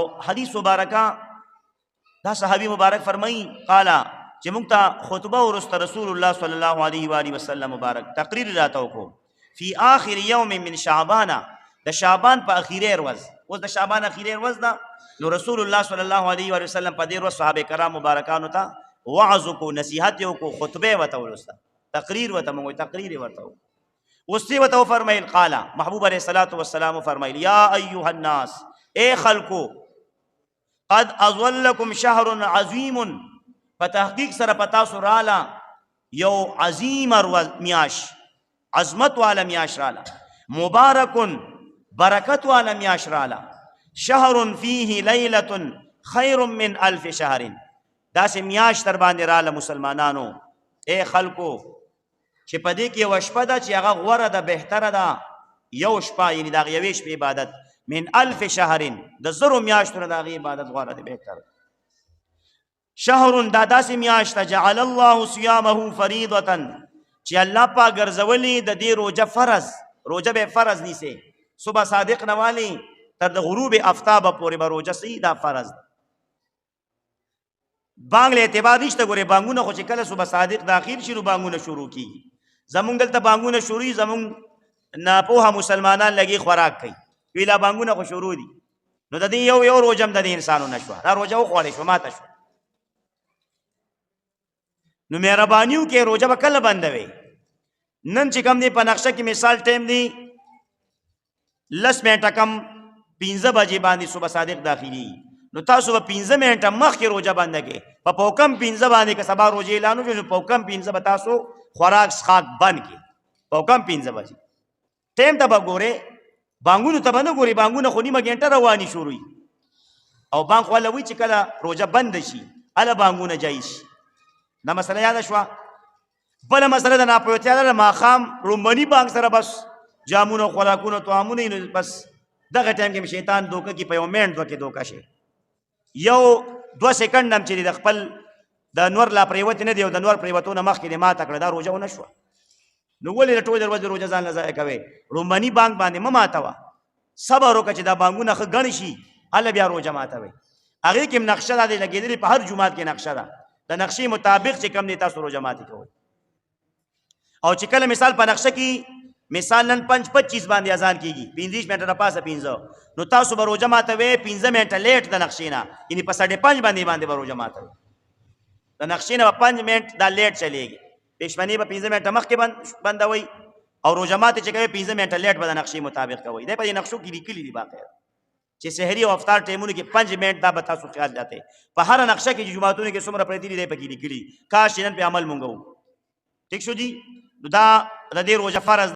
او حدیث مبارکه دا صحابی مبارک فرمایي قالا چې موږ ته خطبه ورسته رسول الله صلی الله علیه و آله وسلم مبارک تقریر راته وکړو فی آخر یوم من شعبان، د شعبان په اخیری ورځ. اوس د شعبان اخیری ورځ ده، نو رسول الله صلی الله علیه و آله وسلم په دې ورځ صحابه کرام مبارکانو ته وعظ کو، نصیحت یې کو، خطبه وته ورسته، تقریر وته موږ تقریر ورته. اوس یې وته فرمایل قالا محبوب علیه الصلاۃ والسلام فرمایل یا ایها الناس، اے خلقو، قد اظلکم شهر عظیم، په تحقیق سره پتا سرالا یو عظیم میاش، عظمت والا میاش رالا، مبارکن برکت والا میاش رالا، شهر فیه لیلة خیر من الف شهر، دا سه میاش تر باندې رالا مسلمانانو اے خلقو چې پدې کې یو شپه ده چې هغه غوره ده، بهتره ده، یو شپه یعنی د هغې یوې شپې عبادت من الف شهر، د زرو میاشتو نه د هغې عبادت غوره ده، بهتره. شهر دا داسې میاشت ده جعل الله صیامه فریضة چې الله پاک ګرځولې د دې روژه فرض، روژه به فرض نیسي، صبح صادق نه والی تر د غروب افتابه پورې به روژه صحیح دا فرض ده. بانګ له اعتبار نشته، ګورې بانګونه خو چې کله صبح صادق د اخیر شي نو بانګونه شروع کیږي. زمونږ دلته بانګونه شروع، زمونږ ناپوهه مسلمانان لګي خوراک کوي، ویلا بانګونه خو شروع دي، نو د دې یو روژه هم د دې انسانو نشوه، دا روژه وخوړې شوه، ماته شوه. نو مهرباني وکړئ روژه به کله بندوئ؟ نن چې کوم دی په نقشه کې مثال ټیم دی 10 منټه کم 15 بجې باندې صبح صادق داخلي، نو تاسو به 15 منټه مخکې روژه بنده کړئ. په پوکم 15 باندې که سبا روژه اعلان وشي نو پوکم 15 به تاسو خوراک څښاک بند کړئ، پوکم 15 بجې ټیم ته به ګورئ، بانګونو ته به نه ګورئ، بانګونه خو نیمه ګنټه رواني شروع او بانګ خو هله وایي چې کله روژه بنده شي هله بانګونه جایز شي. دا مسله یاده شوه. بله مسله د ناپوهتیا ده، ماښام رومني بانک سره بس جامونه خوراکونه طعامونه، نو بس دغه ټایم کې شیطان دوکه کې په یو منټ دوه کې دوکه شي، یو 2 سیکنډ هم چې د خپل د نور لا پریوت نه دی او د نور پریوتو نه مخکې دې ماته کړه، دا روژه ونه شوه. نو ولې د ټولې ورځې روژه ځان له ضایع کوې؟ رومني بانک باندې مه ماتوه، صبر وکړه چې دا بانکونه ښه ګڼ شي، هله بیا روژه ماتوئ. هغې کې هم نقشه دا دی لګېدلې، په هر جومات کې نقشه ده، د نقشې مطابق چې کم دی تاسو روژه ماتې کوئ. او چې کله مثال په نقشه کې مثال نن 5:25 باندې اذان کېږي، 25 منټه نه پاسه 15، نو تاسو به روژه ماتوئ 15 منټه لیټ د نقشې نه، یعنې په 5:30 باندې به روژه ماتوئ. د نقشې نه به 5 منټ دا لیټ چلېږي، پېشمني به 15 منټه مخکې بندوئ او روژه ماتې چې کوئ 15 منټه لیټ به د نقشې مطابق کوئ. دی په دې نقشو کې لیکلي دي باقاعده چې سحري او افطار ټایمونو کې 5 منټ دا به تاسو خیال ساتئ. په هره نقشه کې چې جوماتونو کې څومره پرتې دي دی پکې لیکلي، کاش چې نن پې عمل مونږ وکړو. ټیک شو جي؟ نو دا د دې روژه فرض